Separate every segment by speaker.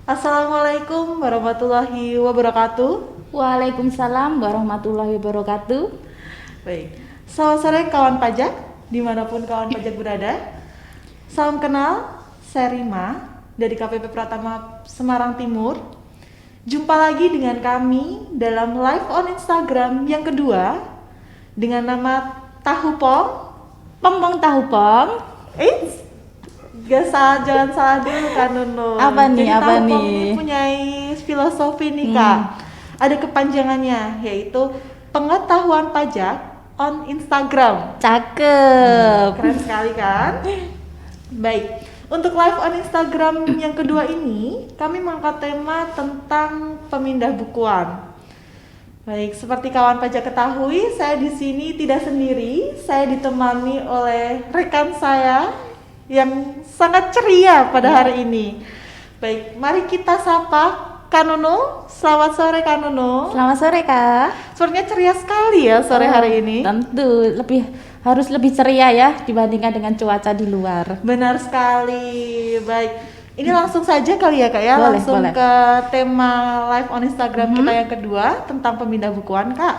Speaker 1: Assalamualaikum warahmatullahi wabarakatuh.
Speaker 2: Waalaikumsalam warahmatullahi wabarakatuh.
Speaker 1: Baik, selamat sore kawan pajak, dimanapun kawan pajak berada. Salam kenal, saya Rima dari KPP Pratama Semarang Timur. Jumpa lagi dengan kami dalam live on Instagram yang kedua dengan nama Tahu Pong.
Speaker 2: Pong tahu pong.
Speaker 1: Gak salah, jangan salah dulu kan Nuno.
Speaker 2: Apa nih,
Speaker 1: Jadi
Speaker 2: apa
Speaker 1: Tahu Pong
Speaker 2: nih?
Speaker 1: ini punya filosofi nih Kak. Ada kepanjangannya yaitu pengetahuan pajak on Instagram.
Speaker 2: Cakep.
Speaker 1: Keren sekali kan? Baik, untuk live on Instagram yang kedua ini kami mengangkat tema tentang pemindah bukuan. Baik, seperti kawan pajak ketahui, saya di sini tidak sendiri. Saya ditemani oleh rekan saya yang sangat ceria pada hari ini. Baik, mari kita sapa Kak Nunu. Selamat sore Kak Nunu.
Speaker 2: Selamat sore Kak.
Speaker 1: Sepertinya ceria sekali ya sore hari ini.
Speaker 2: Tentu harus lebih ceria ya dibandingkan dengan cuaca di luar.
Speaker 1: Benar sekali. Baik, ini langsung saja kali ya Kak ya.
Speaker 2: Boleh,
Speaker 1: Langsung
Speaker 2: boleh.
Speaker 1: ke tema live on Instagram kita yang kedua tentang pemindah bukuan Kak.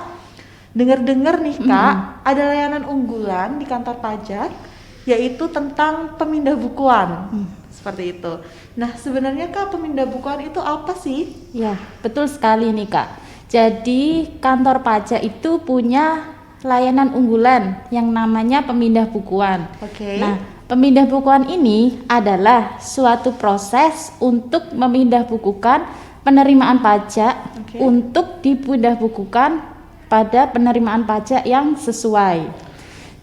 Speaker 1: Dengar-dengar nih Kak, ada layanan unggulan di kantor pajak yaitu tentang pemindah bukuan. Seperti itu. Nah, sebenarnya Kak, pemindah bukuan itu apa sih?
Speaker 2: Ya, betul sekali nih Kak. Jadi kantor pajak itu punya layanan unggulan yang namanya pemindah bukuan.
Speaker 1: Oke.
Speaker 2: Nah, pemindah bukuan ini adalah suatu proses untuk memindah bukukan penerimaan pajak
Speaker 1: Oke.
Speaker 2: untuk dipindah bukukan pada penerimaan pajak yang sesuai.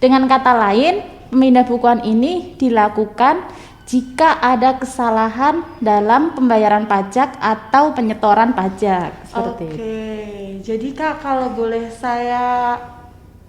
Speaker 2: Dengan kata lain, pemindah bukuan ini dilakukan jika ada kesalahan dalam pembayaran pajak atau penyetoran pajak. Seperti itu.
Speaker 1: Oke, jadi Kak kalau boleh saya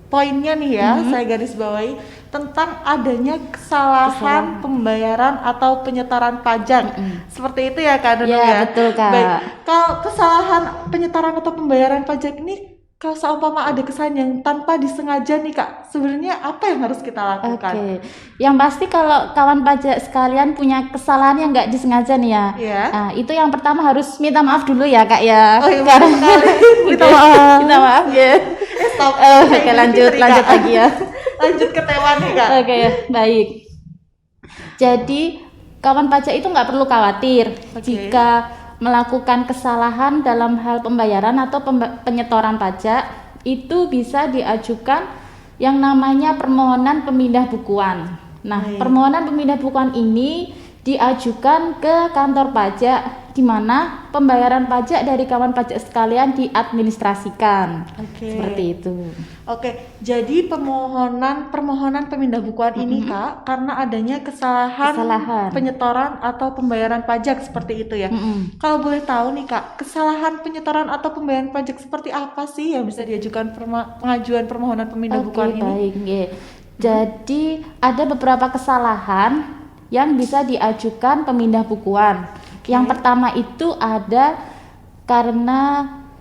Speaker 1: poinnya nih ya, saya garis bawahi tentang adanya kesalahan pembayaran atau penyetoran pajak. Seperti itu ya Kak Nunu
Speaker 2: Ya,
Speaker 1: ya?
Speaker 2: betul, Kak.
Speaker 1: Baik, kalau kesalahan penyetoran atau pembayaran pajak ini, kalau seumpama ada kesalahan yang tanpa disengaja nih Kak, sebenarnya apa yang harus kita lakukan?
Speaker 2: Oke, yang pasti kalau kawan pajak sekalian punya kesalahan yang nggak disengaja nih ya.
Speaker 1: Iya.
Speaker 2: Nah, itu yang pertama harus minta maaf dulu ya Kak ya.
Speaker 1: Oh iya, benar sekali. Minta maaf.
Speaker 2: Minta maaf ya.
Speaker 1: Stop.
Speaker 2: Oke, lanjut
Speaker 1: Kak.
Speaker 2: lagi ya.
Speaker 1: Lanjut ke tema nih Kak.
Speaker 2: Oke ya, baik. Jadi kawan pajak itu nggak perlu khawatir jika melakukan kesalahan dalam hal pembayaran atau penyetoran pajak, itu bisa diajukan yang namanya permohonan pemindah bukuan. Nah, permohonan pemindah bukuan ini diajukan ke kantor pajak di mana pembayaran pajak dari kawan pajak sekalian diadministrasikan.
Speaker 1: Oke.
Speaker 2: Seperti itu.
Speaker 1: Oke, jadi permohonan pemindah bukuan ini Kak, karena adanya kesalahan penyetoran atau pembayaran pajak seperti itu ya. Kalau boleh tahu nih Kak, kesalahan penyetoran atau pembayaran pajak seperti apa sih yang bisa diajukan pengajuan permohonan pemindah bukuan ini?
Speaker 2: Baik, nggih. Jadi ada beberapa kesalahan yang bisa diajukan pemindah bukuan. Yang pertama itu ada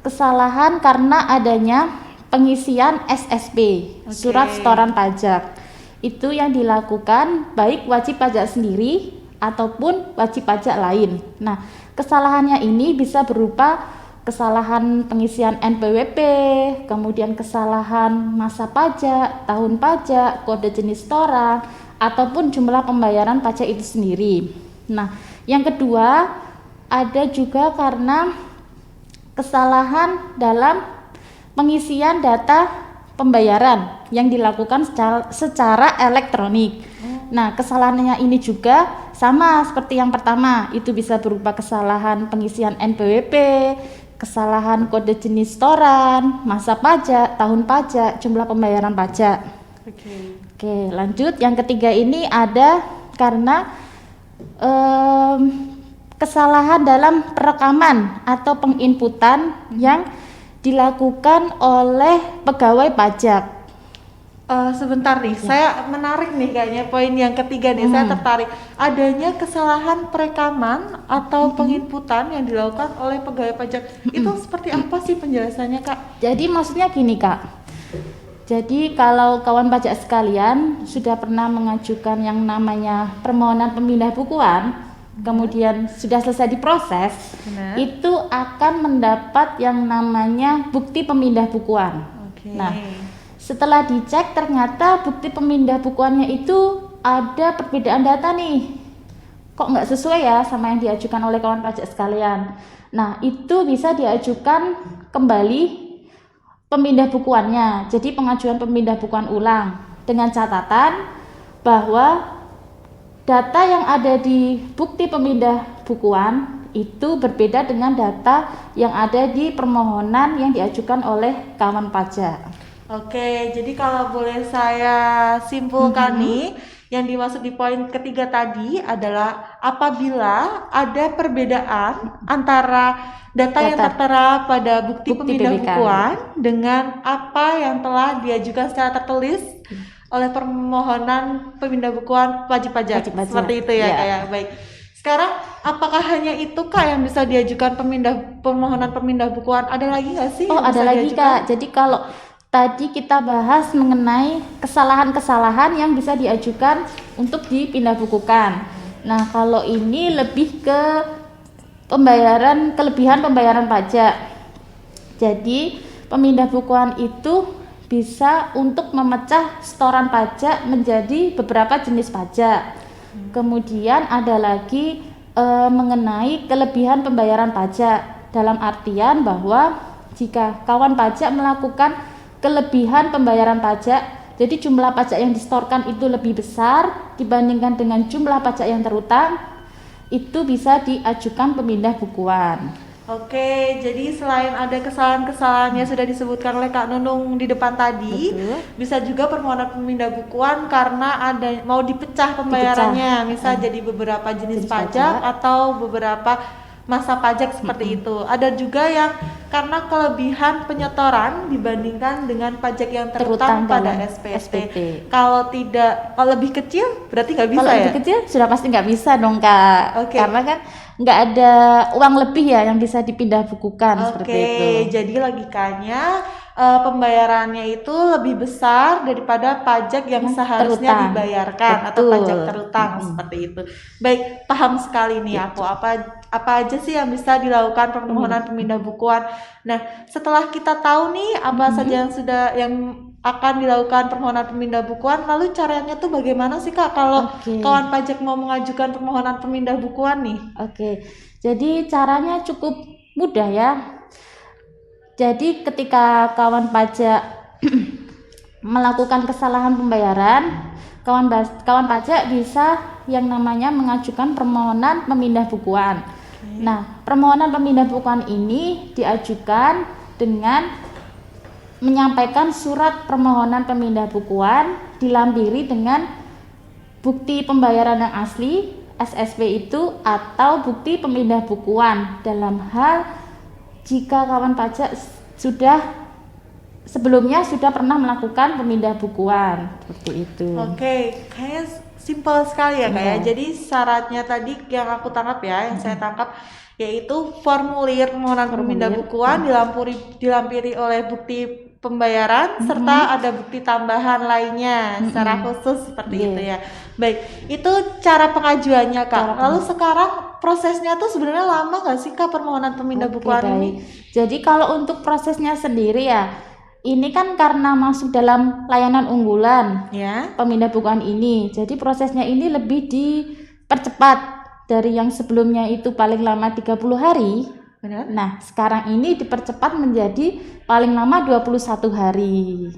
Speaker 2: kesalahan karena adanya pengisian SSP, surat setoran pajak. Itu yang dilakukan baik wajib pajak sendiri ataupun wajib pajak lain. Nah, kesalahannya ini bisa berupa kesalahan pengisian NPWP, kemudian kesalahan masa pajak, tahun pajak, kode jenis setoran, ataupun jumlah pembayaran pajak itu sendiri. Nah, yang kedua ada juga karena kesalahan dalam pengisian data pembayaran yang dilakukan secara elektronik. Nah, kesalahannya ini juga sama seperti yang pertama, itu bisa berupa kesalahan pengisian NPWP, kesalahan kode jenis setoran, masa pajak, tahun pajak, jumlah pembayaran pajak. Oke, lanjut. Yang ketiga ini ada karena kesalahan dalam perekaman atau penginputan yang dilakukan oleh pegawai pajak.
Speaker 1: Sebentar nih, saya menarik nih kayaknya poin yang ketiga nih, saya tertarik. Adanya kesalahan perekaman atau penginputan yang dilakukan oleh pegawai pajak. Itu seperti apa sih penjelasannya Kak?
Speaker 2: Jadi maksudnya gini Kak. Jadi kalau kawan pajak sekalian sudah pernah mengajukan yang namanya permohonan pemindah bukuan, kemudian sudah selesai diproses,
Speaker 1: Benar.
Speaker 2: itu akan mendapat yang namanya bukti pemindah bukuan.
Speaker 1: Oke.
Speaker 2: Nah, setelah dicek ternyata bukti pemindah bukuannya itu ada perbedaan data nih. Kok nggak sesuai ya sama yang diajukan oleh kawan pajak sekalian. Nah, itu bisa diajukan kembali pemindah bukuannya. Jadi pengajuan pemindah bukuan ulang dengan catatan bahwa data yang ada di bukti pemindah bukuan itu berbeda dengan data yang ada di permohonan yang diajukan oleh kawan pajak.
Speaker 1: Oke, jadi kalau boleh saya simpulkan nih, yang dimaksud di poin ketiga tadi adalah apabila ada perbedaan antara data yang tertera pada bukti pemindah
Speaker 2: PBK.
Speaker 1: bukuan dengan apa yang telah diajukan secara tertulis oleh permohonan pemindah bukuan wajib pajak.
Speaker 2: Wajib pajak.
Speaker 1: Seperti itu ya,
Speaker 2: Ya.
Speaker 1: kayak baik. Sekarang apakah hanya itu Kak yang bisa diajukan permohonan pemindah bukuan? Ada lagi nggak sih?
Speaker 2: Oh,
Speaker 1: yang
Speaker 2: ada
Speaker 1: bisa
Speaker 2: lagi
Speaker 1: diajukan?
Speaker 2: Kak. Jadi kalau tadi kita bahas mengenai kesalahan-kesalahan yang bisa diajukan untuk dipindah bukukan. Nah, kalau ini lebih ke kelebihan pembayaran pajak. Jadi, pemindah bukuan itu bisa untuk memecah setoran pajak menjadi beberapa jenis pajak. Kemudian ada lagi mengenai kelebihan pembayaran pajak, dalam artian bahwa jika kawan pajak melakukan kelebihan pembayaran pajak, jadi jumlah pajak yang disetorkan itu lebih besar dibandingkan dengan jumlah pajak yang terutang, itu bisa diajukan pemindah bukuan.
Speaker 1: Oke, jadi selain ada kesalahan-kesalahan yang sudah disebutkan oleh Kak Nunung di depan tadi,
Speaker 2: Betul.
Speaker 1: bisa juga permohonan pemindah bukuan karena ada mau dipecah pembayarannya, misal jadi beberapa jenis
Speaker 2: Jenis
Speaker 1: pajak
Speaker 2: pajak.
Speaker 1: atau beberapa masa pajak seperti itu. Ada juga yang karena kelebihan penyetoran dibandingkan dengan pajak yang terutang
Speaker 2: Terutang
Speaker 1: pada
Speaker 2: dalam
Speaker 1: SPT.
Speaker 2: SPT.
Speaker 1: Kalau lebih kecil berarti nggak bisa
Speaker 2: Kalau
Speaker 1: ya?
Speaker 2: lebih kecil sudah pasti nggak bisa dong Kak.
Speaker 1: Oke.
Speaker 2: Karena kan nggak ada uang lebih ya yang bisa dipindah bukukan seperti itu.
Speaker 1: Oke, jadi logikanya pembayarannya itu lebih besar daripada pajak yang seharusnya
Speaker 2: terutang.
Speaker 1: dibayarkan atau
Speaker 2: Betul.
Speaker 1: pajak terutang seperti itu. Baik, paham sekali nih aku apa aja sih yang bisa dilakukan permohonan pemindah bukuan. Nah, setelah kita tahu nih apa saja yang akan dilakukan permohonan pemindah bukuan, lalu caranya tuh bagaimana sih Kak kalau
Speaker 2: Oke.
Speaker 1: kawan pajak mau mengajukan permohonan pemindah bukuan nih?
Speaker 2: Oke, jadi caranya cukup mudah ya. Jadi ketika kawan pajak melakukan kesalahan pembayaran, kawan pajak bisa yang namanya mengajukan permohonan pemindah bukuan. Nah, permohonan pemindah bukuan ini diajukan dengan menyampaikan surat permohonan pemindah bukuan dilampiri dengan bukti pembayaran yang asli SSP itu atau bukti pemindah bukuan dalam hal jika kawan pajak sebelumnya sudah pernah melakukan pemindah bukuan seperti itu.
Speaker 1: Oke, kayaknya simpel sekali ya Kak ya.
Speaker 2: Iya.
Speaker 1: Jadi syaratnya tadi yang aku tangkap ya, yang saya tangkap yaitu formulir permohonan pemindah bukuan dilampiri oleh bukti pembayaran serta ada bukti tambahan lainnya secara khusus seperti itu ya. Baik, itu cara pengajuannya Kak. Lalu sekarang prosesnya tuh sebenarnya lama nggak sih Kak permohonan pemindah
Speaker 2: Oke,
Speaker 1: bukuan ini?
Speaker 2: baik. Jadi kalau untuk prosesnya sendiri ya, ini kan karena masuk dalam layanan unggulan
Speaker 1: Ya.
Speaker 2: pemindah bukuan ini. Jadi prosesnya ini lebih dipercepat dari yang sebelumnya itu paling lama 30 hari.
Speaker 1: Benar?
Speaker 2: Nah, sekarang ini dipercepat menjadi paling lama 21 hari.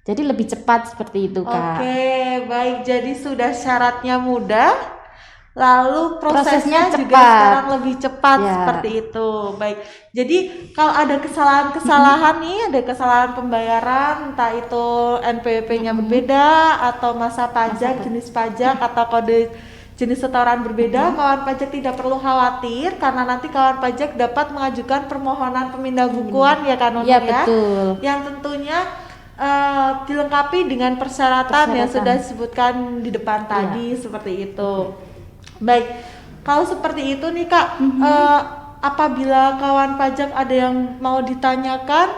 Speaker 2: Jadi lebih cepat seperti itu, Kak.
Speaker 1: Oke, baik. Jadi sudah syaratnya mudah, lalu prosesnya
Speaker 2: Prosesnya
Speaker 1: juga
Speaker 2: cepat.
Speaker 1: sekarang lebih cepat
Speaker 2: Ya.
Speaker 1: seperti itu. Baik. Jadi kalau ada kesalahan-kesalahan nih, ada kesalahan pembayaran, entah itu NPWP-nya berbeda atau masa pajak, jenis pajak atau kode jenis setoran berbeda, kawan pajak tidak perlu khawatir karena nanti kawan pajak dapat mengajukan permohonan pemindah bukuan ya Kak Nunung
Speaker 2: Iya,
Speaker 1: ya.
Speaker 2: betul.
Speaker 1: Yang tentunya dilengkapi dengan persyaratan yang sudah disebutkan di depan tadi seperti itu. Baik, kalau seperti itu nih Kak, apabila kawan pajak ada yang mau ditanyakan,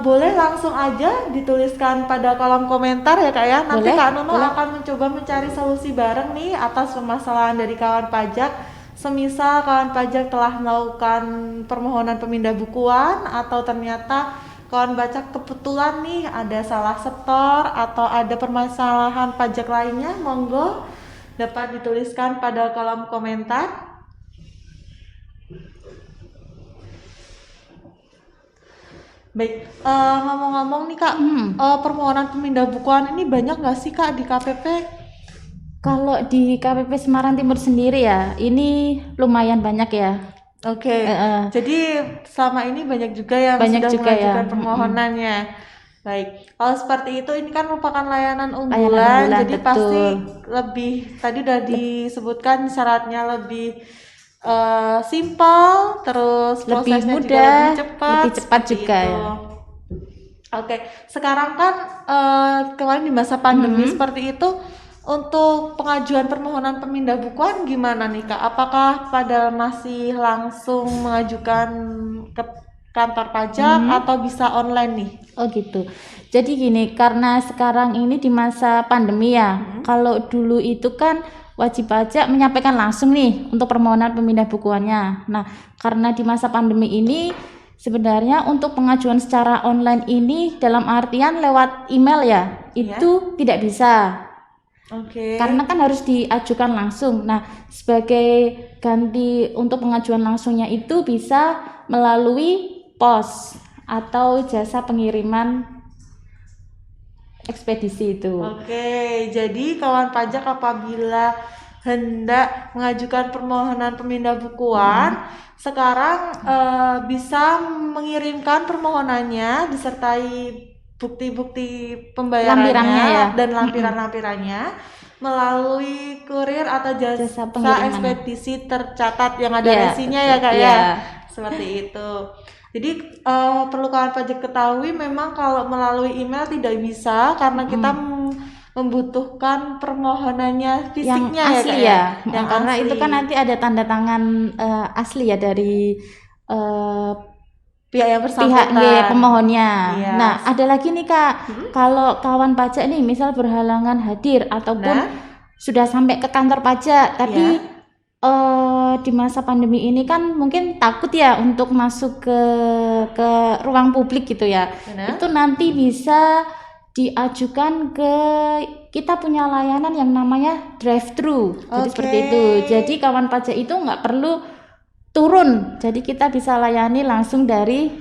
Speaker 1: boleh langsung aja dituliskan pada kolom komentar ya Kak ya. Nanti
Speaker 2: Boleh,
Speaker 1: Kak Nunung
Speaker 2: boleh.
Speaker 1: akan mencoba mencari solusi bareng nih atas permasalahan dari kawan pajak. semisal kawan pajak telah melakukan permohonan pemindah bukuan atau ternyata kawan baca kebetulan nih ada salah setor atau ada permasalahan pajak lainnya, monggo dapat dituliskan pada kolom komentar. Baik, ngomong-ngomong nih Kak, permohonan pemindah bukuan ini banyak nggak sih Kak di KPP?
Speaker 2: Kalau di KPP Semarang Timur sendiri ya, ini lumayan banyak ya.
Speaker 1: Oke, jadi selama ini banyak juga yang
Speaker 2: Banyak
Speaker 1: sudah
Speaker 2: juga
Speaker 1: mengajukan
Speaker 2: ya.
Speaker 1: permohonannya. Baik, kalau seperti itu ini kan merupakan layanan
Speaker 2: Layanan
Speaker 1: unggulan,
Speaker 2: unggulan,
Speaker 1: jadi
Speaker 2: betul.
Speaker 1: pasti lebih, tadi udah disebutkan syaratnya lebih simpel, terus
Speaker 2: Lebih
Speaker 1: prosesnya juga
Speaker 2: mudah,
Speaker 1: lebih cepat seperti
Speaker 2: juga
Speaker 1: itu.
Speaker 2: ya.
Speaker 1: Oke, sekarang kan kemarin di masa pandemi seperti itu, untuk pengajuan permohonan pemindah bukuan gimana nih Kak? Apakah pada masih langsung mengajukan ke kantor pajak atau bisa online nih?
Speaker 2: Oh gitu. Jadi gini, karena sekarang ini di masa pandemi ya, kalau dulu itu kan wajib pajak menyampaikan langsung nih untuk permohonan pemindah bukuannya. Nah, karena di masa pandemi ini sebenarnya untuk pengajuan secara online ini dalam artian lewat email ya, itu tidak bisa.
Speaker 1: Oke.
Speaker 2: Karena kan harus diajukan langsung. Nah, sebagai ganti untuk pengajuan langsungnya itu bisa melalui pos atau jasa pengiriman ekspedisi itu.
Speaker 1: Oke, jadi kawan pajak apabila hendak mengajukan permohonan pemindah bukuan, sekarang bisa mengirimkan permohonannya disertai bukti-bukti pembayarannya
Speaker 2: Lampirannya ya.
Speaker 1: dan lampiran-lampirannya melalui kurir atau jasa
Speaker 2: pengiriman.
Speaker 1: ekspedisi tercatat yang ada
Speaker 2: Iya,
Speaker 1: resinya ya Kak
Speaker 2: iya.
Speaker 1: ya. Seperti itu. Jadi perlu kawan pajak ketahui memang kalau melalui email tidak bisa karena kita membutuhkan permohonannya
Speaker 2: Yang
Speaker 1: fisiknya
Speaker 2: asli
Speaker 1: Kak
Speaker 2: ya.
Speaker 1: Yang
Speaker 2: Karena
Speaker 1: asli.
Speaker 2: itu kan nanti ada tanda tangan asli ya dari
Speaker 1: pihak yang
Speaker 2: pihak
Speaker 1: bersangkutan.
Speaker 2: pemohonnya.
Speaker 1: Iya.
Speaker 2: Nah, ada lagi nih Kak, kalau kawan pajak nih misal berhalangan hadir ataupun sudah sampai ke kantor pajak, tapi di masa pandemi ini kan mungkin takut ya untuk masuk ke ruang publik gitu ya.
Speaker 1: Benar.
Speaker 2: Itu nanti bisa diajukan ke kita punya layanan yang namanya drive-thru. Jadi seperti itu. Jadi kawan pajak itu nggak perlu turun. Jadi kita bisa layani langsung dari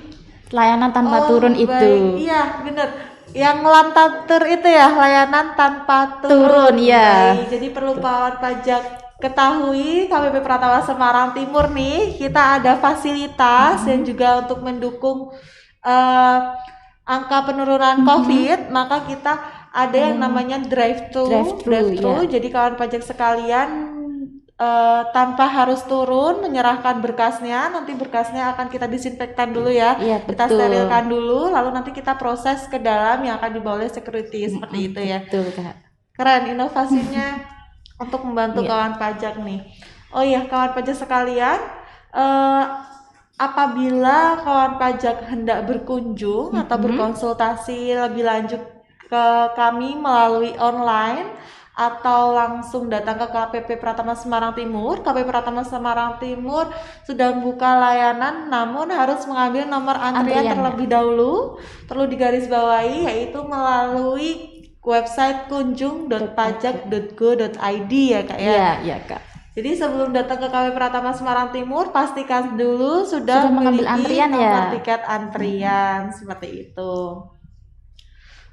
Speaker 2: layanan tanpa turun itu.
Speaker 1: Baik. Iya, benar. Yang lantatur itu ya, layanan tanpa
Speaker 2: Turun, ya.
Speaker 1: Baik, jadi perlu kawan pajak ketahui KPP Pratama Semarang Timur nih, kita ada fasilitas yang juga untuk mendukung angka penurunan COVID, maka kita ada yang namanya drive-thru.
Speaker 2: Ya.
Speaker 1: Jadi kawan pajak sekalian tanpa harus turun menyerahkan berkasnya, nanti berkasnya akan kita disinfektan dulu ya.
Speaker 2: Iya,
Speaker 1: Kita
Speaker 2: betul.
Speaker 1: sterilkan dulu, lalu nanti kita proses ke dalam yang akan dibawa oleh security seperti itu ya.
Speaker 2: Betul, Kak.
Speaker 1: Keren inovasinya untuk membantu kawan pajak nih. Oh iya, kawan pajak sekalian, apabila kawan pajak hendak berkunjung atau berkonsultasi lebih lanjut ke kami melalui online atau langsung datang ke KPP Pratama Semarang Timur, KPP Pratama Semarang Timur sudah membuka layanan, namun harus mengambil nomor antrian terlebih dahulu. Perlu digarisbawahi yaitu melalui website kunjung.pajak.go.id ya Kak ya.
Speaker 2: Iya, Kak.
Speaker 1: Jadi sebelum datang ke KPP Pratama Semarang Timur, pastikan dulu sudah
Speaker 2: mengambil
Speaker 1: memiliki
Speaker 2: antrian
Speaker 1: nomor
Speaker 2: ya.
Speaker 1: tiket antrian seperti itu.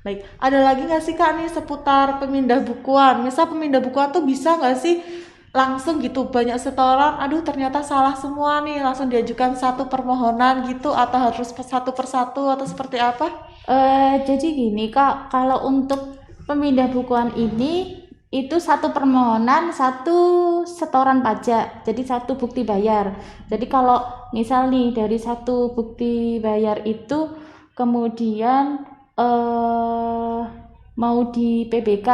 Speaker 1: Baik, ada lagi nggak sih Kak nih seputar pemindah bukuan? Misal pemindah bukuan tuh bisa nggak sih langsung gitu banyak setoran, aduh ternyata salah semua nih, langsung diajukan satu permohonan gitu atau harus satu persatu atau seperti apa?
Speaker 2: Jadi gini Kak, kalau untuk pemindah bukuan ini itu satu permohonan, satu setoran pajak, jadi satu bukti bayar. Jadi kalau misal nih dari satu bukti bayar itu kemudian mau di PBK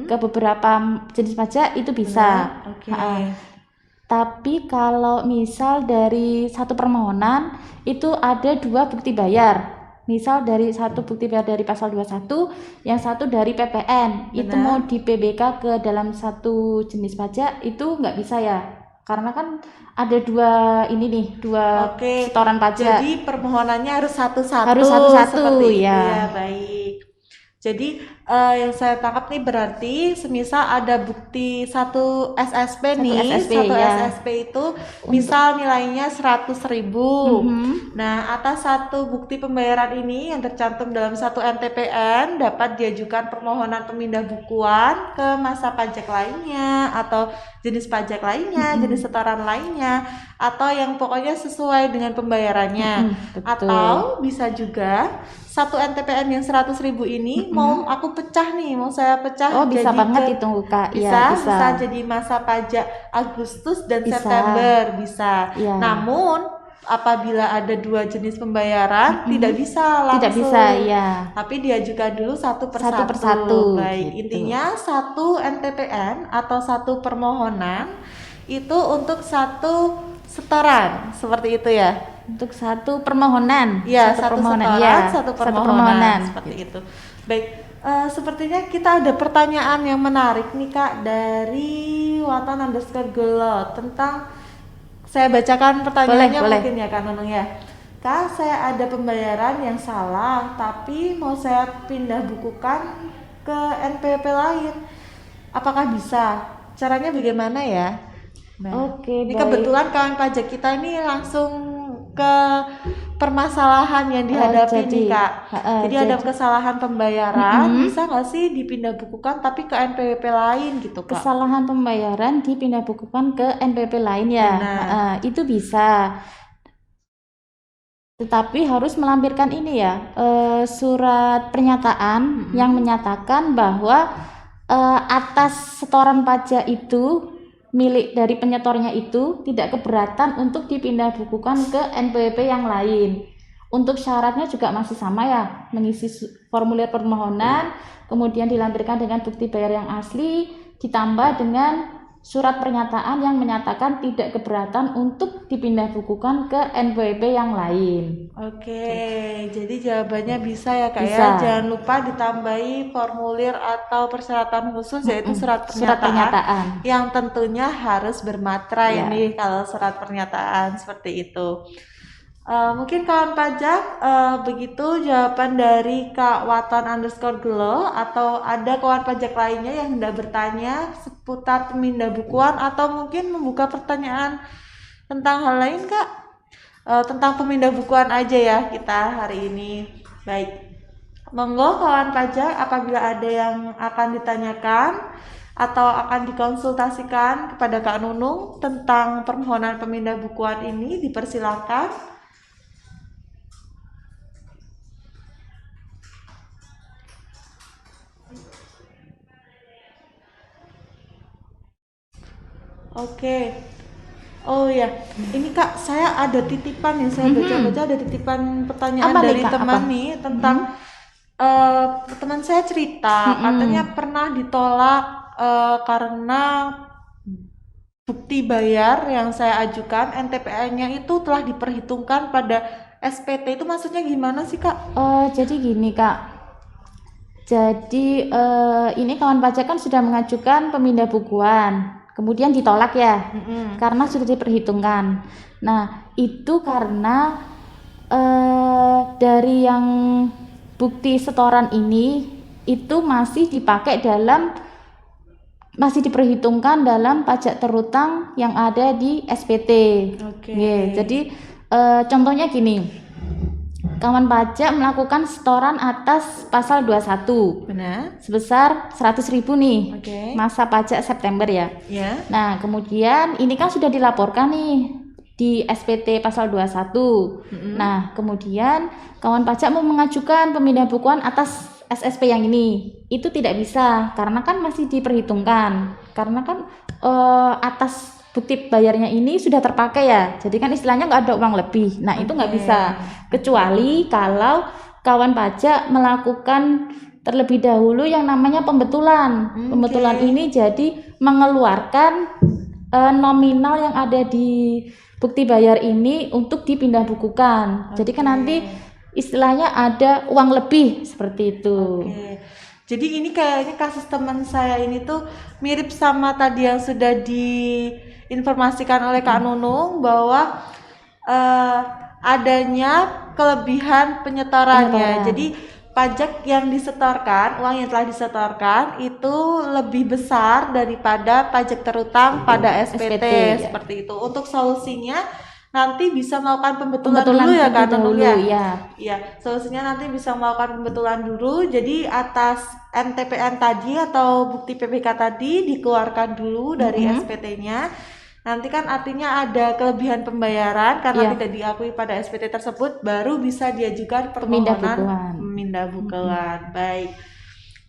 Speaker 2: ke beberapa jenis pajak itu bisa. Tapi kalau misal dari satu permohonan itu ada dua bukti bayar. Misal dari satu bukti bayar dari pasal 21, yang satu dari PPN. Itu mau di PBK ke dalam satu jenis pajak itu nggak bisa ya. Karena kan ada dua
Speaker 1: Oke.
Speaker 2: setoran pajak.
Speaker 1: Jadi permohonannya harus satu-satu.
Speaker 2: Harus satu-satu,
Speaker 1: Seperti itu
Speaker 2: ya.
Speaker 1: ya, baik. Jadi yang saya tangkap nih berarti semisal ada bukti satu SSP
Speaker 2: Satu
Speaker 1: nih,
Speaker 2: SSP,
Speaker 1: satu
Speaker 2: ya.
Speaker 1: SSP itu misal nilainya 100.000. Nah, atas satu bukti pembayaran ini yang tercantum dalam satu NTPN dapat diajukan permohonan pemindah bukuan ke masa pajak lainnya atau jenis pajak lainnya, jenis setoran lainnya, atau yang pokoknya sesuai dengan pembayarannya.
Speaker 2: Betul.
Speaker 1: Atau bisa juga satu NTPN yang 100.000 ini mau aku pecah nih, mau saya pecah
Speaker 2: Oh, bisa
Speaker 1: jadi
Speaker 2: banget itu Kak.
Speaker 1: bisa,
Speaker 2: Ya, bisa.
Speaker 1: jadi masa pajak Agustus dan
Speaker 2: Bisa.
Speaker 1: September bisa.
Speaker 2: Ya.
Speaker 1: Namun apabila ada dua jenis pembayaran tidak bisa langsung.
Speaker 2: Tidak bisa, ya.
Speaker 1: Tapi diajukan dulu satu
Speaker 2: Satu persatu,
Speaker 1: Baik,
Speaker 2: gitu.
Speaker 1: intinya satu NTPN atau satu permohonan itu untuk satu setoran, seperti itu ya.
Speaker 2: Untuk satu permohonan.
Speaker 1: Iya, satu
Speaker 2: permohonan.
Speaker 1: setoran,
Speaker 2: Ya,
Speaker 1: satu permohonan, seperti itu. Baik, sepertinya kita ada pertanyaan yang menarik nih Kak dari Watan_Gelo tentang, saya bacakan pertanyaannya
Speaker 2: Boleh.
Speaker 1: mungkin ya Kak Nunung ya. Kak, saya ada pembayaran yang salah, tapi mau saya pindah bukukan ke NPWP lain. Apakah bisa? Caranya bagaimana ya?
Speaker 2: Oke,
Speaker 1: ini
Speaker 2: baik.
Speaker 1: kebetulan kawan pajak kita ini langsung ke permasalahan yang dihadapi nih Kak. Jadi ada kesalahan pembayaran, bisa nggak sih dipindah bukukan tapi ke NPWP lain gitu Kak?
Speaker 2: Kesalahan pembayaran dipindah bukukan ke NPWP lain ya. Itu bisa. Tetapi harus melampirkan ini ya, surat pernyataan yang menyatakan bahwa atas setoran pajak itu milik dari penyetornya itu tidak keberatan untuk dipindah bukukan ke NPWP yang lain. Untuk syaratnya juga masih sama ya, mengisi formulir permohonan, kemudian dilampirkan dengan bukti bayar yang asli, ditambah dengan surat pernyataan yang menyatakan tidak keberatan untuk dipindah bukukan ke NPWP yang lain.
Speaker 1: Oke, jadi jawabannya bisa ya Kak
Speaker 2: Bisa.
Speaker 1: ya. Jangan lupa ditambahi formulir atau persyaratan khusus yaitu surat pernyataan, yang tentunya harus bermaterai nih kalau surat pernyataan seperti itu. Mungkin kawan pajak begitu jawaban dari Kak Watan_Gelo, atau ada kawan pajak lainnya yang hendak bertanya seputar pemindah bukuan atau mungkin membuka pertanyaan tentang hal lain Kak? Tentang pemindah bukuan aja ya kita hari ini. Baik, monggo kawan pajak apabila ada yang akan ditanyakan atau akan dikonsultasikan kepada Kak Nunung tentang permohonan pemindah bukuan ini, dipersilakan. Oke. Oh ya, ini Kak, saya ada titipan nih, saya baca-baca ada titipan pertanyaan
Speaker 2: Apa nih,
Speaker 1: dari
Speaker 2: Kak?
Speaker 1: teman
Speaker 2: Apa?
Speaker 1: nih tentang teman saya cerita katanya pernah ditolak karena bukti bayar yang saya ajukan NTPN-nya itu telah diperhitungkan pada SPT. Itu maksudnya gimana sih Kak?
Speaker 2: Jadi gini Kak. Jadi ini kawan pajak kan sudah mengajukan pemindah bukuan, kemudian ditolak ya, karena sudah diperhitungkan. Nah itu karena dari yang bukti setoran ini itu masih diperhitungkan dalam pajak terutang yang ada di SPT.
Speaker 1: Oke.
Speaker 2: Jadi contohnya gini. Kawan pajak melakukan setoran atas pasal 21
Speaker 1: Benar.
Speaker 2: sebesar 100.000 nih,
Speaker 1: Oke.
Speaker 2: masa pajak September ya.
Speaker 1: Ya.
Speaker 2: Nah kemudian ini kan sudah dilaporkan nih di SPT pasal 21. Nah kemudian kawan pajak mau mengajukan pemindahan bukuan atas SSP yang ini, itu tidak bisa karena kan masih diperhitungkan, karena kan atas bukti bayarnya ini sudah terpakai ya, jadi kan istilahnya nggak ada uang lebih. Nah itu nggak bisa, kecuali kalau kawan pajak melakukan terlebih dahulu yang namanya pembetulan. Pembetulan ini jadi mengeluarkan nominal yang ada di bukti bayar ini untuk dipindah bukukan. Jadi kan nanti istilahnya ada uang lebih seperti itu.
Speaker 1: Oke. Jadi ini kayaknya kasus teman saya ini tuh mirip sama tadi yang sudah diinformasikan oleh Kak Nunung bahwa eh, adanya kelebihan penyetorannya.
Speaker 2: Penyetoran.
Speaker 1: Jadi pajak yang disetorkan, uang yang telah disetorkan itu lebih besar daripada pajak terutang pada SPT,
Speaker 2: ya.
Speaker 1: seperti itu. Untuk solusinya nanti bisa melakukan pembetulan
Speaker 2: Pembetulan
Speaker 1: dulu ya
Speaker 2: terlebih
Speaker 1: Kak Nunung
Speaker 2: dahulu,
Speaker 1: ya.
Speaker 2: ya.
Speaker 1: Iya, solusinya nanti bisa melakukan pembetulan dulu. Jadi atas MTPN tadi atau bukti PPK tadi dikeluarkan dulu dari SPT-nya. Nanti kan artinya ada kelebihan pembayaran karena
Speaker 2: Iya.
Speaker 1: tidak diakui pada SPT tersebut, baru bisa diajukan
Speaker 2: Pemindah
Speaker 1: permohonan
Speaker 2: bukuan.
Speaker 1: pemindah bukuan. Baik.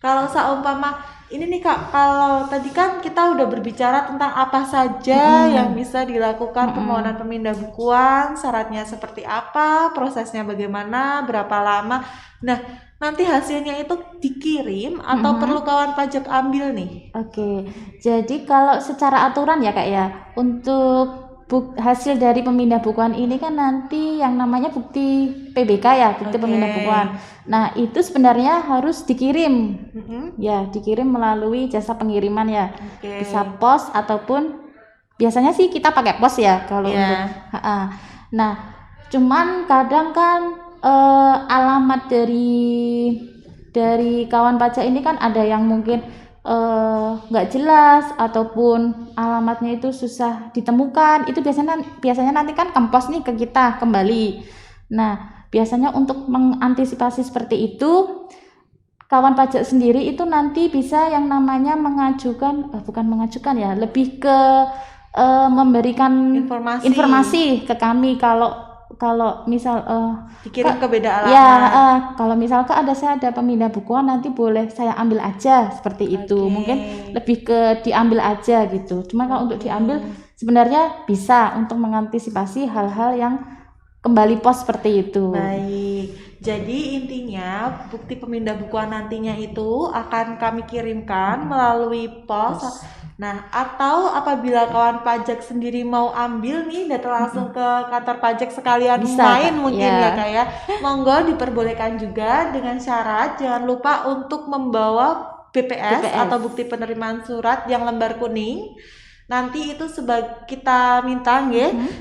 Speaker 1: Kalau seumpama ini nih Kak, kalau tadi kan kita udah berbicara tentang apa saja yang bisa dilakukan permohonan pemindah bukuan, syaratnya seperti apa, prosesnya bagaimana, berapa lama. Nah, nanti hasilnya itu dikirim atau perlu kawan pajak ambil nih?
Speaker 2: Oke, jadi kalau secara aturan ya Kak ya, untuk hasil dari pemindah bukuan ini kan nanti yang namanya bukti PBK ya, bukti
Speaker 1: Oke.
Speaker 2: pemindah bukuan. Nah, itu sebenarnya harus dikirim.
Speaker 1: Mm-mm.
Speaker 2: Ya, dikirim melalui jasa pengiriman ya.
Speaker 1: Oke.
Speaker 2: Bisa pos ataupun biasanya sih kita pakai pos ya kalau
Speaker 1: Iya.
Speaker 2: untuk. Nah, cuman kadang kan alamat dari kawan pajak ini kan ada yang mungkin nggak jelas ataupun alamatnya itu susah ditemukan. Itu biasanya nanti kan kempos nih ke kita kembali. Nah, biasanya untuk mengantisipasi seperti itu, kawan pajak sendiri itu nanti bisa yang namanya bukan mengajukan ya, lebih ke memberikan informasi ke kami kalau misal
Speaker 1: Dikirim ke beda alamat.
Speaker 2: ya kalau misal saya ada pemindah bukuan, nanti boleh saya ambil aja seperti itu.
Speaker 1: Oke.
Speaker 2: Mungkin lebih ke diambil aja gitu. Cuma kalau untuk diambil sebenarnya bisa untuk mengantisipasi hal-hal yang kembali pos seperti itu.
Speaker 1: Baik, jadi intinya bukti pemindah bukuan nantinya itu akan kami kirimkan melalui pos. Nah, atau apabila kawan pajak sendiri mau ambil nih, datang langsung ke kantor pajak sekalian
Speaker 2: Bisa,
Speaker 1: main
Speaker 2: Kak.
Speaker 1: mungkin
Speaker 2: Ya.
Speaker 1: ya Kak ya. Monggo diperbolehkan juga dengan syarat jangan lupa untuk membawa BPS atau bukti penerimaan surat yang lembar kuning. Nanti itu kita minta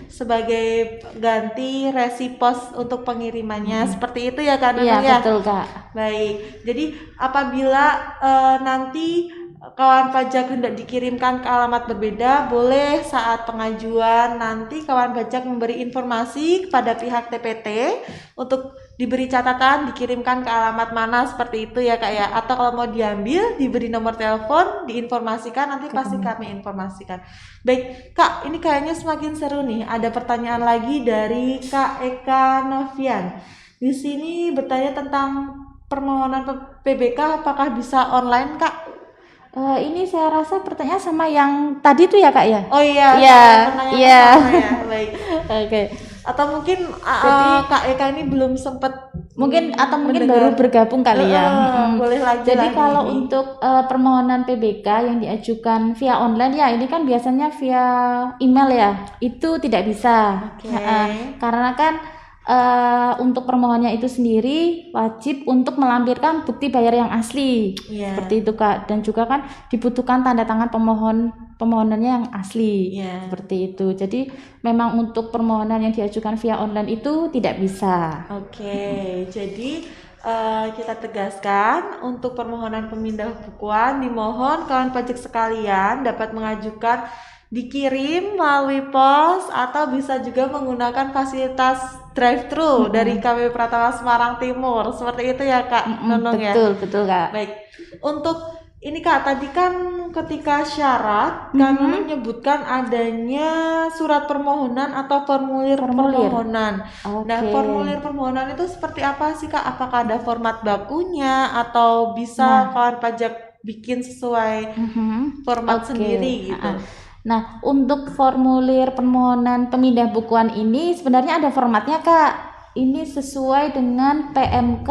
Speaker 1: sebagai ganti resi pos untuk pengirimannya. Seperti itu ya Kak Nunung ya.
Speaker 2: Iya, betul Kak.
Speaker 1: Baik. Jadi apabila nanti kawan pajak hendak dikirimkan ke alamat berbeda, boleh saat pengajuan nanti kawan pajak memberi informasi kepada pihak TPT untuk diberi catatan dikirimkan ke alamat mana, seperti itu ya Kak ya. Atau kalau mau diambil diberi nomor telepon, diinformasikan, nanti pasti kami informasikan. Baik Kak, ini kayaknya semakin seru nih. Ada pertanyaan lagi dari Kak Eka Novian. Di sini bertanya tentang permohonan PBK apakah bisa online Kak?
Speaker 2: Ini saya rasa pertanyaan sama yang tadi tuh ya Kak ya.
Speaker 1: Oh iya,
Speaker 2: Iya,
Speaker 1: pertanyaan
Speaker 2: iya.
Speaker 1: sama ya. Baik.
Speaker 2: Oke.
Speaker 1: Atau mungkin Kak Eka ini belum sempat
Speaker 2: Mungkin
Speaker 1: mendengar.
Speaker 2: baru bergabung kali ya.
Speaker 1: Boleh lagi.
Speaker 2: Jadi kalau
Speaker 1: ini.
Speaker 2: untuk permohonan PBK yang diajukan via online ya, ini kan biasanya via email ya. Itu tidak bisa.
Speaker 1: Oke.
Speaker 2: Karena kan untuk permohonannya itu sendiri wajib untuk melampirkan bukti bayar yang asli.
Speaker 1: Iya.
Speaker 2: Seperti itu Kak. Dan juga kan dibutuhkan tanda tangan permohonannya yang asli.
Speaker 1: Iya.
Speaker 2: Seperti itu. Jadi memang untuk permohonan yang diajukan via online itu tidak bisa.
Speaker 1: Oke, jadi kita tegaskan untuk permohonan pemindah bukuan dimohon kawan pajak sekalian dapat mengajukan dikirim melalui pos atau bisa juga menggunakan fasilitas drive-thru dari KW Pratama Semarang Timur. Seperti itu ya Kak Nunung ya.
Speaker 2: Betul Kak.
Speaker 1: Baik. Untuk ini Kak, tadi kan ketika syarat kan menyebutkan adanya surat permohonan atau formulir permohonan. Nah, formulir permohonan itu seperti apa sih Kak? Apakah ada format bakunya atau bisa kawan pajak bikin sesuai format sendiri gitu?
Speaker 2: Nah, untuk formulir permohonan pemindah bukuan ini sebenarnya ada formatnya Kak. Ini sesuai dengan PMK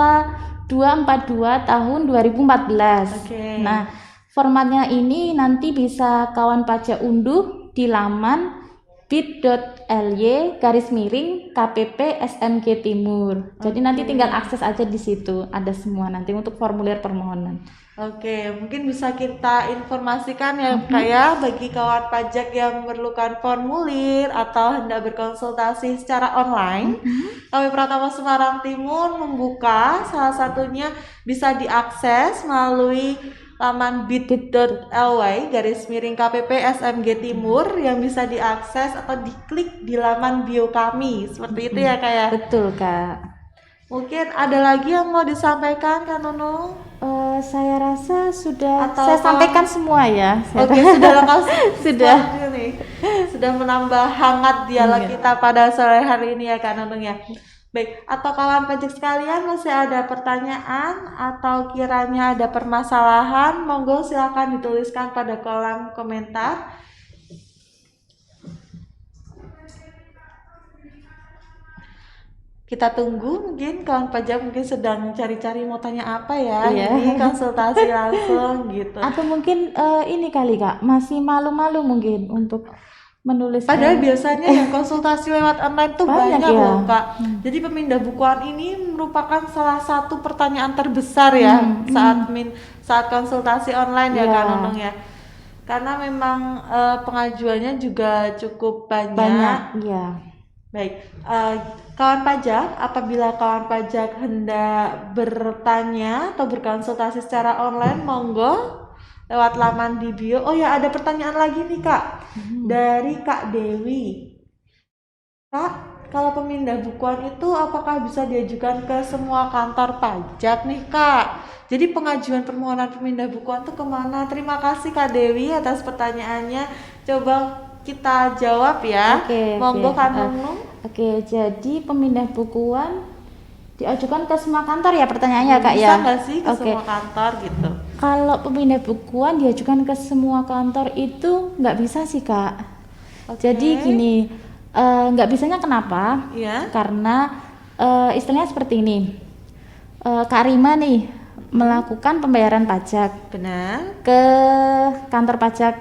Speaker 2: 242 tahun 2014.
Speaker 1: Oke.
Speaker 2: Nah, formatnya ini nanti bisa kawan pajak unduh di laman bit.ly/KPP SMG Timur. Jadi nanti tinggal akses aja di situ, ada semua nanti untuk formulir permohonan.
Speaker 1: Oke, mungkin bisa kita informasikan ya Kak ya, bagi kawan pajak yang memerlukan formulir atau hendak berkonsultasi secara online, KP Pratama Semarang Timur membuka, salah satunya bisa diakses melalui laman bit.ly/KPP SMG Timur yang bisa diakses atau diklik di laman bio kami, seperti itu ya Kak ya.
Speaker 2: Betul, Kak.
Speaker 1: Mungkin ada lagi yang mau disampaikan Kak Nunung?
Speaker 2: Saya rasa sudah
Speaker 1: Atau
Speaker 2: saya sampaikan semua ya.
Speaker 1: Oke, sudah lengkap.
Speaker 2: Sudah.
Speaker 1: Nih. Sudah menambah hangat dialog kita pada sore hari ini ya Kak Nunung ya. Baik, atau kawan pajak sekalian masih ada pertanyaan atau kiranya ada permasalahan, monggo silakan dituliskan pada kolom komentar. Kita tunggu, mungkin kawan pajak mungkin sedang cari-cari mau tanya apa ya, ini konsultasi langsung gitu.
Speaker 2: Atau mungkin ini kali Kak, masih malu-malu mungkin untuk menulis.
Speaker 1: Padahal biasanya yang konsultasi lewat online tuh banyak
Speaker 2: ya
Speaker 1: loh Kak. Jadi pemindah bukuan ini merupakan salah satu pertanyaan terbesar ya saat konsultasi online ya Kak Nunung ya. Karena memang pengajuannya juga cukup banyak.
Speaker 2: Ya.
Speaker 1: Baik, kawan pajak, apabila kawan pajak hendak bertanya atau berkonsultasi secara online, monggo lewat laman di bio. Oh ya, ada pertanyaan lagi nih Kak, dari Kak Dewi. Kak, kalau pemindah bukuan itu apakah bisa diajukan ke semua kantor pajak nih Kak? Jadi pengajuan permohonan pemindah bukuan itu kemana? Terima kasih Kak Dewi atas pertanyaannya. Coba kita jawab ya. Monggo Kak Nunung.
Speaker 2: Oke, jadi pemindah bukuan diajukan ke semua kantor ya pertanyaannya Kak ya?
Speaker 1: Bisa nggak sih ke semua kantor gitu?
Speaker 2: Kalau pemindah bukuan diajukan ke semua kantor itu nggak bisa sih Kak. Jadi gini, nggak bisanya kenapa? Karena istilahnya seperti ini, Kak Rima nih melakukan pembayaran pajak ke kantor pajak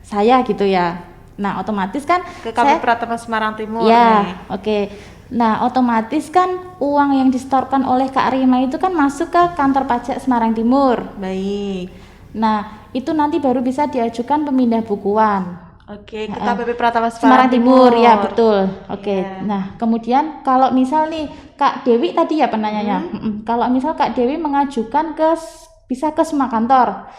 Speaker 2: saya gitu ya. Nah otomatis kan
Speaker 1: ke KP Pratama Semarang Timur
Speaker 2: ya, oke. Nah otomatis kan uang yang disetorkan oleh Kak Rima itu kan masuk ke kantor pajak Semarang Timur.
Speaker 1: Baik.
Speaker 2: Nah itu nanti baru bisa diajukan pemindah bukuan.
Speaker 1: Oke, ke KPP Pratama
Speaker 2: Semarang Timur ya betul. Oke. Nah kemudian kalau misal nih Kak Dewi tadi ya penanyanya, kalau misal Kak Dewi mengajukan bisa ke semua kantor,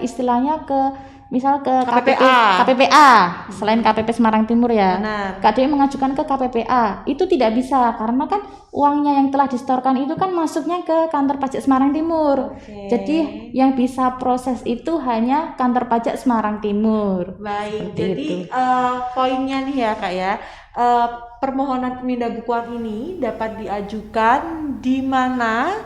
Speaker 2: istilahnya ke misal ke KPPA selain KPP Semarang Timur ya. Kak Dewi mengajukan ke KPPA itu tidak bisa karena kan uangnya yang telah disetorkan itu kan masuknya ke kantor pajak Semarang Timur. Jadi yang bisa proses itu hanya kantor pajak Semarang Timur.
Speaker 1: Baik, jadi poinnya nih ya Kak ya, permohonan pemindah bukuan ini dapat diajukan di mana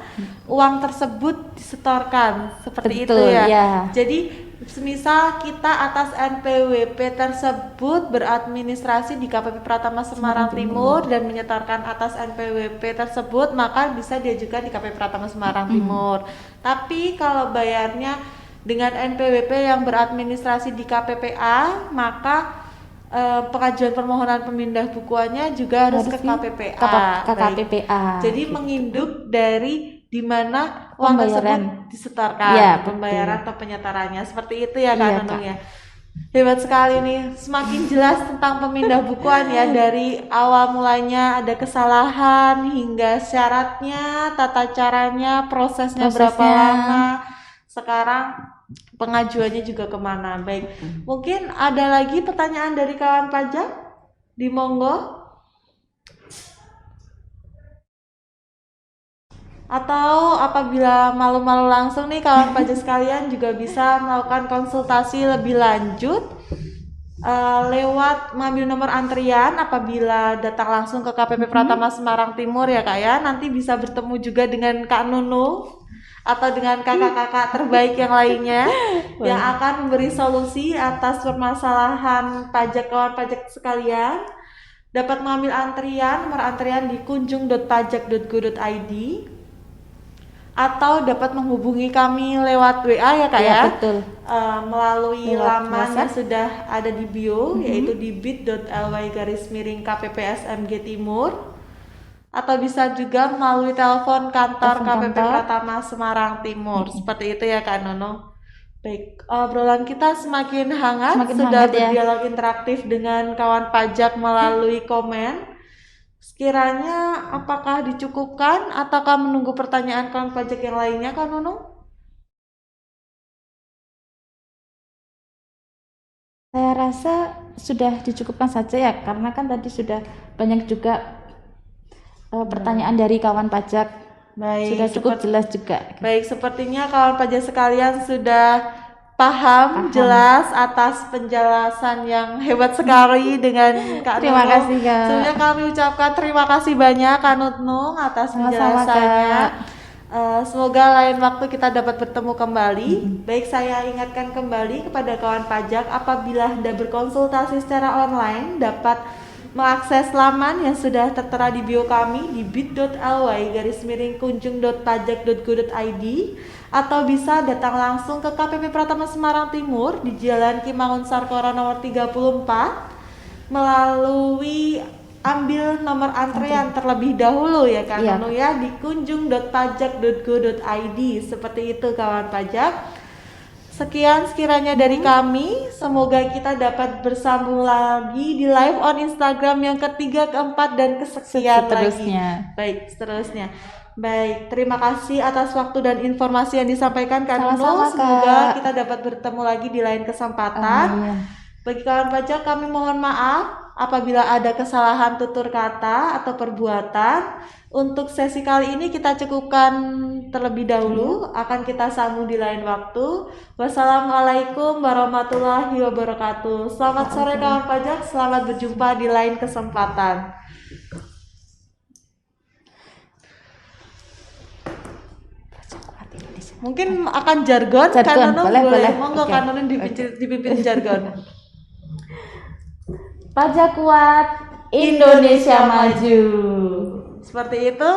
Speaker 1: uang tersebut disetorkan seperti itu ya. Jadi semisal kita atas NPWP tersebut beradministrasi di KPP Pratama Semarang Timur dan menyetorkan atas NPWP tersebut, maka bisa diajukan di KPP Pratama Semarang Timur. Tapi kalau bayarnya dengan NPWP yang beradministrasi di KPPA, maka pengajuan permohonan pemindah bukuannya juga harus ke KPPA. Jadi menginduk dari di mana uang tersebut disetorkan, pembayaran atau penyetorannya, seperti itu ya Kak Nunung ya. Hebat sekali nih, semakin jelas tentang pemindah bukuan ya, dari awal mulanya ada kesalahan hingga syaratnya, tata caranya, prosesnya berapa lama, sekarang pengajuannya juga kemana. Baik, mungkin ada lagi pertanyaan dari kawan pajak? Di monggo. Atau apabila malu-malu langsung nih kawan pajak sekalian juga bisa melakukan konsultasi lebih lanjut lewat mengambil nomor antrian apabila datang langsung ke KPP Pratama Semarang Timur ya Kak ya. Nanti bisa bertemu juga dengan Kak Nunu atau dengan kakak-kakak terbaik yang lainnya yang akan memberi solusi atas permasalahan pajak kawan pajak sekalian. Dapat mengambil antrian, nomor antrian di kunjung.pajak.go.id atau dapat menghubungi kami lewat WA ya Kak ya,
Speaker 2: betul.
Speaker 1: Melalui laman yang sudah ada di bio, yaitu di bit.ly/KPP SMG Timur. atau bisa juga melalui telepon kantor
Speaker 2: Telepon
Speaker 1: KPP
Speaker 2: kantor.
Speaker 1: Pratama Semarang Timur. Seperti itu ya Kak Nono. Baik, obrolan kita semakin hangat,
Speaker 2: Semakin
Speaker 1: sudah
Speaker 2: hangat ya.
Speaker 1: berdialog interaktif dengan kawan pajak melalui komen. Sekiranya apakah dicukupkan ataukah menunggu pertanyaan kawan pajak yang lainnya Kak Nono?
Speaker 2: Saya rasa sudah dicukupkan saja ya, karena kan tadi sudah banyak juga pertanyaan dari kawan pajak.
Speaker 1: Baik,
Speaker 2: Sudah cukup jelas juga.
Speaker 1: Baik, sepertinya kawan pajak sekalian sudah paham jelas atas penjelasan yang hebat sekali dengan Kak
Speaker 2: Terima
Speaker 1: Nunung.
Speaker 2: kasih, Kak.
Speaker 1: Sebelumnya kami ucapkan terima kasih banyak Kak Nunung atas
Speaker 2: Sama-sama,
Speaker 1: penjelasannya.
Speaker 2: Kak.
Speaker 1: Semoga lain waktu kita dapat bertemu kembali. Baik, saya ingatkan kembali kepada kawan pajak, apabila Anda berkonsultasi secara online dapat mengakses laman yang sudah tertera di bio kami di bit.ly/kunjung.pajak.go.id, atau bisa datang langsung ke KPP Pratama Semarang Timur di Jalan Kimangun Sarkora nomor 34 melalui ambil nomor antrean terlebih dahulu ya Kak
Speaker 2: Iya.
Speaker 1: Nono ya di kunjung.pajak.go.id. Seperti itu kawan pajak. Sekian sekiranya dari kami, semoga kita dapat bersambung lagi di live on Instagram yang ketiga, keempat, dan kesekian
Speaker 2: Seterusnya.
Speaker 1: lagi. Baik, seterusnya. Baik, terima kasih atas waktu dan informasi yang disampaikan Kak Nunung.
Speaker 2: Sama-sama,
Speaker 1: Semoga
Speaker 2: Kak.
Speaker 1: kita dapat bertemu lagi di lain kesempatan.
Speaker 2: Amin.
Speaker 1: Bagi kawan pajak, kami mohon maaf apabila ada kesalahan tutur kata atau perbuatan. Untuk sesi kali ini kita cukupkan terlebih dahulu, akan kita sambung di lain waktu. Wassalamualaikum warahmatullahi wabarakatuh. Selamat sore kawan pajak, selamat berjumpa di lain kesempatan. Mungkin akan jargon,
Speaker 2: Jargon,
Speaker 1: Kak Nunung
Speaker 2: boleh.
Speaker 1: Monggo
Speaker 2: Oke.
Speaker 1: Kak Nunung dipimpin jargon.
Speaker 2: Pajak kuat, Indonesia maju.
Speaker 1: Seperti itu.